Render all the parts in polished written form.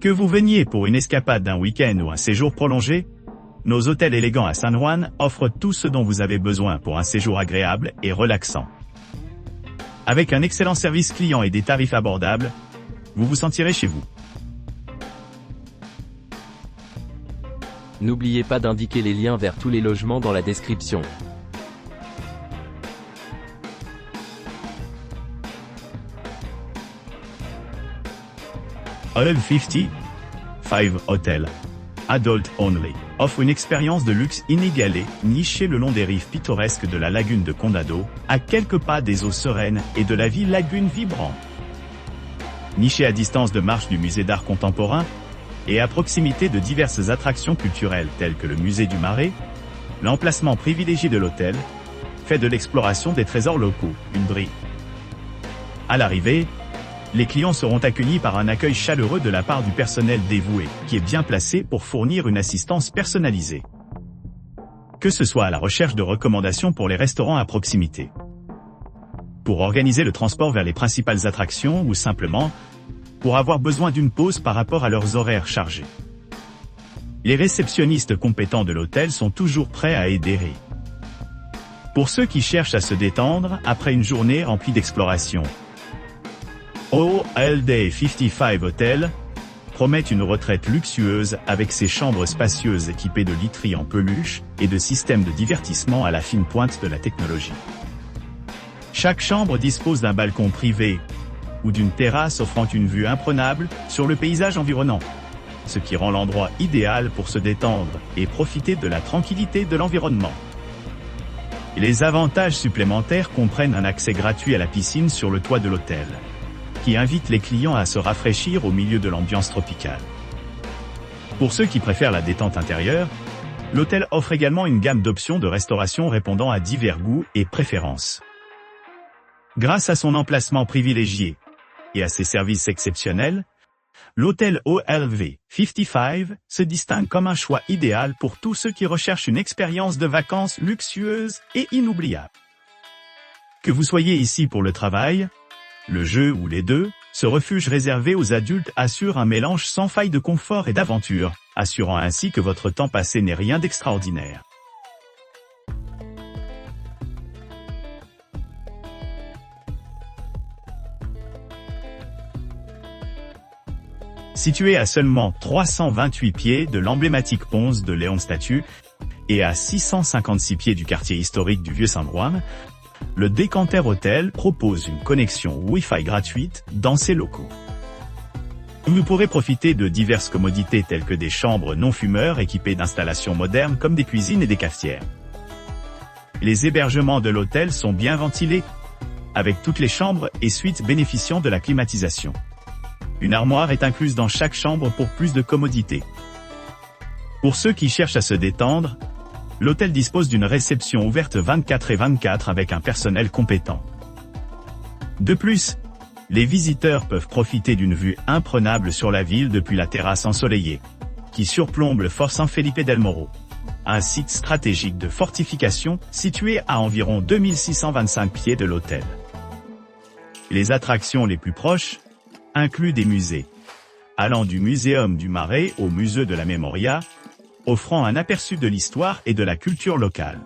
Que vous veniez pour une escapade d'un week-end ou un séjour prolongé, nos hôtels élégants à San Juan offrent tout ce dont vous avez besoin pour un séjour agréable et relaxant. Avec un excellent service client et des tarifs abordables, vous vous sentirez chez vous. N'oubliez pas d'indiquer les liens vers tous les logements dans la description. Hotel 55 Hotel, Adult Only, offre une expérience de luxe inégalée, nichée le long des rives pittoresques de la lagune de Condado, à quelques pas des eaux sereines et de la ville lagune vibrante. Niché à distance de marche du musée d'art contemporain, et à proximité de diverses attractions culturelles telles que le musée du Marais, l'emplacement privilégié de l'hôtel fait de l'exploration des trésors locaux une brie. À l'arrivée, les clients seront accueillis par un accueil chaleureux de la part du personnel dévoué, qui est bien placé pour fournir une assistance personnalisée. Que ce soit à la recherche de recommandations pour les restaurants à proximité, pour organiser le transport vers les principales attractions ou simplement pour avoir besoin d'une pause par rapport à leurs horaires chargés. Les réceptionnistes compétents de l'hôtel sont toujours prêts à aider. Pour ceux qui cherchent à se détendre après une journée remplie d'exploration, OLD 55 Hotel promet une retraite luxueuse avec ses chambres spacieuses équipées de literie en peluche et de systèmes de divertissement à la fine pointe de la technologie. Chaque chambre dispose d'un balcon privé ou d'une terrasse offrant une vue imprenable sur le paysage environnant, ce qui rend l'endroit idéal pour se détendre et profiter de la tranquillité de l'environnement. Les avantages supplémentaires comprennent un accès gratuit à la piscine sur le toit de l'hôtel, qui invite les clients à se rafraîchir au milieu de l'ambiance tropicale. Pour ceux qui préfèrent la détente intérieure, l'hôtel offre également une gamme d'options de restauration répondant à divers goûts et préférences. Grâce à son emplacement privilégié et à ses services exceptionnels, l'hôtel OLV 55 se distingue comme un choix idéal pour tous ceux qui recherchent une expérience de vacances luxueuse et inoubliable. Que vous soyez ici pour le travail, le jeu ou les deux, ce refuge réservé aux adultes assure un mélange sans faille de confort et d'aventure, assurant ainsi que votre temps passé n'est rien d'extraordinaire. Situé à seulement 328 pieds de l'emblématique Ponce de Léon statue et à 656 pieds du quartier historique du Vieux-San Juan, le Decanter Hotel propose une connexion Wi-Fi gratuite dans ses locaux. Vous pourrez profiter de diverses commodités telles que des chambres non-fumeurs équipées d'installations modernes comme des cuisines et des cafetières. Les hébergements de l'hôtel sont bien ventilés, avec toutes les chambres et suites bénéficiant de la climatisation. Une armoire est incluse dans chaque chambre pour plus de commodité. Pour ceux qui cherchent à se détendre, l'hôtel dispose d'une réception ouverte 24/24 avec un personnel compétent. De plus, les visiteurs peuvent profiter d'une vue imprenable sur la ville depuis la terrasse ensoleillée, qui surplombe le Fort San Felipe del Morro, un site stratégique de fortification situé à environ 2625 pieds de l'hôtel. Les attractions les plus proches incluent des musées, allant du Muséum du Marais au Musée de la Memoria, offrant un aperçu de l'histoire et de la culture locale.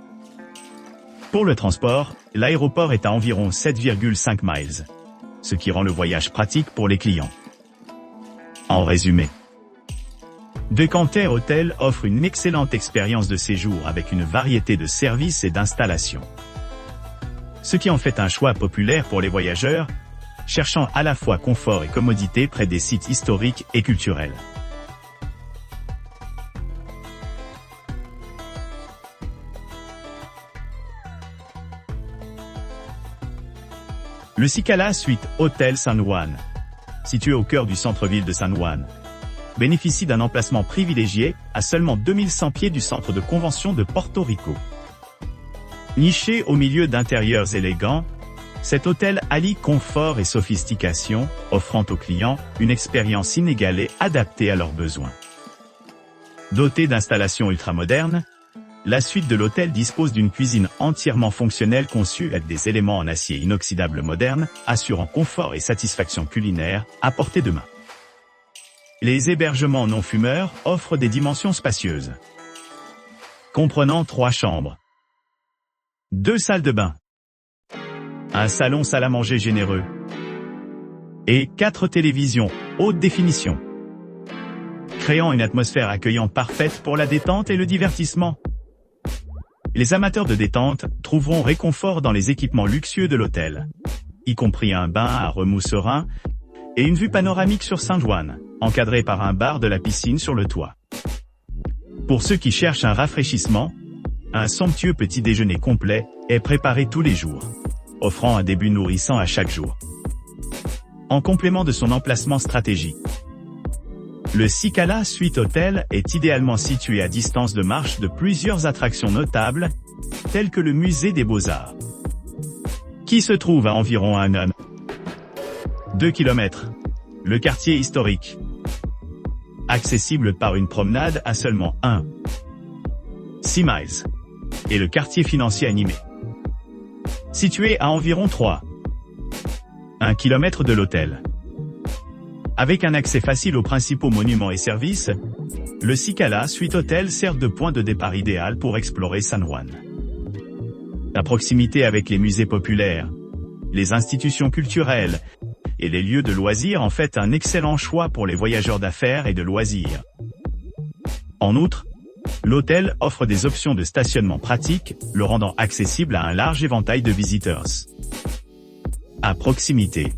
Pour le transport, l'aéroport est à environ 7,5 miles, ce qui rend le voyage pratique pour les clients. En résumé, Decanter Hotel offre une excellente expérience de séjour avec une variété de services et d'installations, ce qui en fait un choix populaire pour les voyageurs, cherchant à la fois confort et commodité près des sites historiques et culturels. Le Cicala Suite Hotel San Juan, situé au cœur du centre-ville de San Juan, bénéficie d'un emplacement privilégié à seulement 2100 pieds du centre de convention de Porto Rico. Niché au milieu d'intérieurs élégants, cet hôtel allie confort et sophistication, offrant aux clients une expérience inégalée adaptée à leurs besoins. Doté d'installations ultramodernes, la suite de l'hôtel dispose d'une cuisine entièrement fonctionnelle conçue avec des éléments en acier inoxydable moderne, assurant confort et satisfaction culinaire à portée de main. Les hébergements non fumeurs offrent des dimensions spacieuses, comprenant 3 chambres, 2 salles de bain, un salon salle à manger généreux et 4 télévisions haute définition, créant une atmosphère accueillante parfaite pour la détente et le divertissement. Les amateurs de détente trouveront réconfort dans les équipements luxueux de l'hôtel, y compris un bain à remous serein et une vue panoramique sur San Juan, encadré par un bar de la piscine sur le toit. Pour ceux qui cherchent un rafraîchissement, un somptueux petit déjeuner complet est préparé tous les jours, offrant un début nourrissant à chaque jour. En complément de son emplacement stratégique, le Cicala Suite Hotel est idéalement situé à distance de marche de plusieurs attractions notables, telles que le Musée des Beaux-Arts, qui se trouve à environ 2 km. Le quartier historique, accessible par une promenade à seulement 6 miles. Et le quartier financier animé, situé à environ 1 km de l'hôtel. Avec un accès facile aux principaux monuments et services, le Cicala Suite Hotel sert de point de départ idéal pour explorer San Juan. La proximité avec les musées populaires, les institutions culturelles et les lieux de loisirs en fait un excellent choix pour les voyageurs d'affaires et de loisirs. En outre, l'hôtel offre des options de stationnement pratiques, le rendant accessible à un large éventail de visiteurs. À proximité,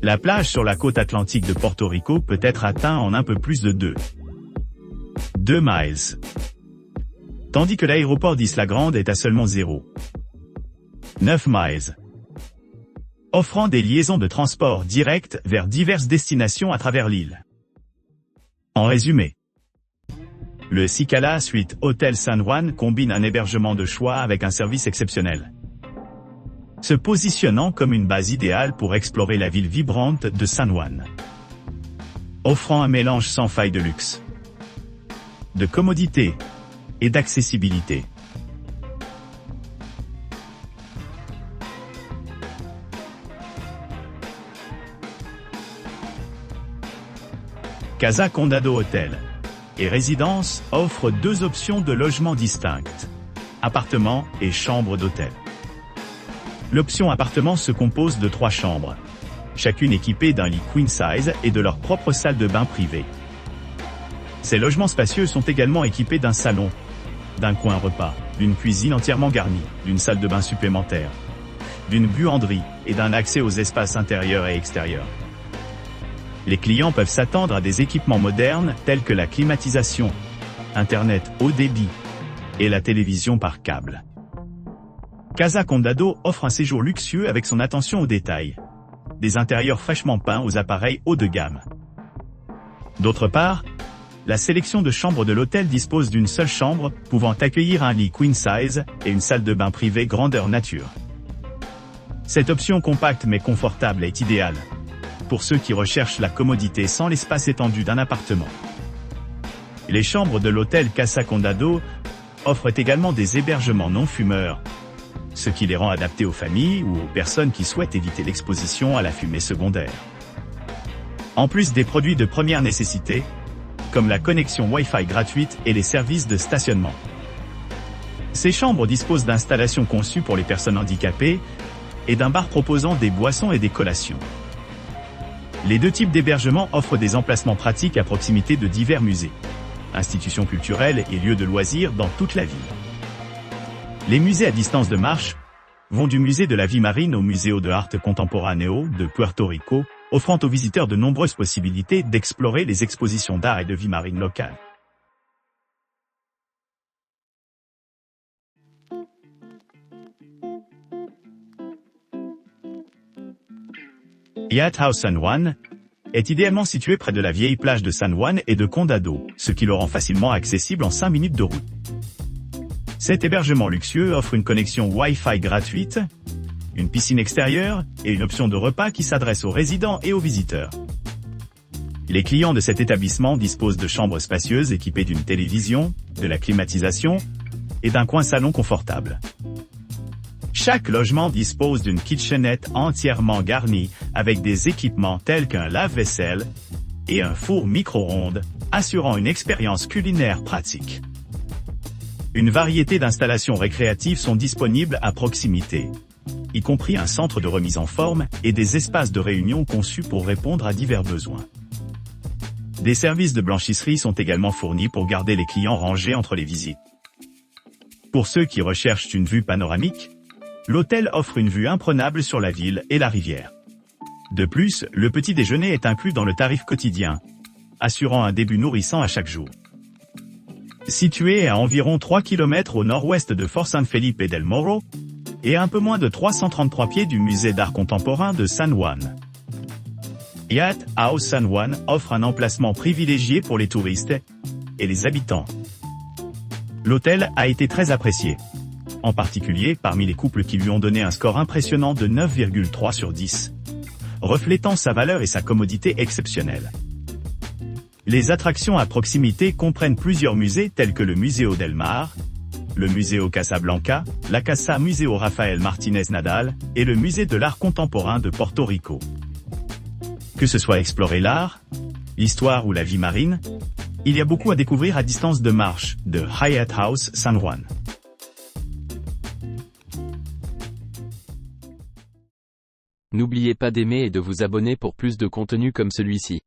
la plage sur la côte atlantique de Porto Rico peut être atteinte en un peu plus de 2 miles, tandis que l'aéroport d'Isla Grande est à seulement 9 miles, offrant des liaisons de transport directes vers diverses destinations à travers l'île. En résumé, le Cicala Suite Hotel San Juan combine un hébergement de choix avec un service exceptionnel, se positionnant comme une base idéale pour explorer la ville vibrante de San Juan, offrant un mélange sans faille de luxe, de commodité et d'accessibilité. Casa Condado Hotel et Résidence offrent 2 options de logement distinctes, appartement et chambre d'hôtel. L'option appartement se compose de 3 chambres, chacune équipée d'un lit queen size et de leur propre salle de bain privée. Ces logements spacieux sont également équipés d'un salon, d'un coin repas, d'une cuisine entièrement garnie, d'une salle de bain supplémentaire, d'une buanderie et d'un accès aux espaces intérieurs et extérieurs. Les clients peuvent s'attendre à des équipements modernes tels que la climatisation, Internet haut débit et la télévision par câble. Casa Condado offre un séjour luxueux avec son attention aux détails, des intérieurs fraîchement peints aux appareils haut de gamme. D'autre part, la sélection de chambres de l'hôtel dispose d'une seule chambre pouvant accueillir un lit queen size et une salle de bain privée grandeur nature. Cette option compacte mais confortable est idéale pour ceux qui recherchent la commodité sans l'espace étendu d'un appartement. Les chambres de l'hôtel Casa Condado offrent également des hébergements non fumeurs, ce qui les rend adaptés aux familles ou aux personnes qui souhaitent éviter l'exposition à la fumée secondaire. En plus des produits de première nécessité, comme la connexion Wi-Fi gratuite et les services de stationnement. Ces chambres disposent d'installations conçues pour les personnes handicapées et d'un bar proposant des boissons et des collations. Les 2 types d'hébergements offrent des emplacements pratiques à proximité de divers musées, institutions culturelles et lieux de loisirs dans toute la ville. Les musées à distance de marche vont du musée de la vie marine au Museo de Arte Contemporáneo de Puerto Rico, offrant aux visiteurs de nombreuses possibilités d'explorer les expositions d'art et de vie marine locales. Yacht House San Juan est idéalement situé près de la vieille plage de San Juan et de Condado, ce qui le rend facilement accessible en 5 minutes de route. Cet hébergement luxueux offre une connexion Wi-Fi gratuite, une piscine extérieure et une option de repas qui s'adresse aux résidents et aux visiteurs. Les clients de cet établissement disposent de chambres spacieuses équipées d'une télévision, de la climatisation et d'un coin salon confortable. Chaque logement dispose d'une kitchenette entièrement garnie avec des équipements tels qu'un lave-vaisselle, et un four micro-ondes, assurant une expérience culinaire pratique. Une variété d'installations récréatives sont disponibles à proximité, y compris un centre de remise en forme et des espaces de réunion conçus pour répondre à divers besoins. Des services de blanchisserie sont également fournis pour garder les clients rangés entre les visites. Pour ceux qui recherchent une vue panoramique, l'hôtel offre une vue imprenable sur la ville et la rivière. De plus, le petit déjeuner est inclus dans le tarif quotidien, assurant un début nourrissant à chaque jour. Situé à environ 3 km au nord-ouest de Fort San Felipe del Morro, et à un peu moins de 333 pieds du musée d'art contemporain de San Juan. Hyatt House San Juan offre un emplacement privilégié pour les touristes et les habitants. L'hôtel a été très apprécié, en particulier parmi les couples qui lui ont donné un score impressionnant de 9,3 sur 10, reflétant sa valeur et sa commodité exceptionnelle. Les attractions à proximité comprennent plusieurs musées tels que le Museo del Mar, le Museo Casablanca, la Casa Museo Rafael Martínez Nadal et le Musée de l'art contemporain de Porto Rico. Que ce soit explorer l'art, l'histoire ou la vie marine, il y a beaucoup à découvrir à distance de marche de Hyatt House San Juan. N'oubliez pas d'aimer et de vous abonner pour plus de contenu comme celui-ci.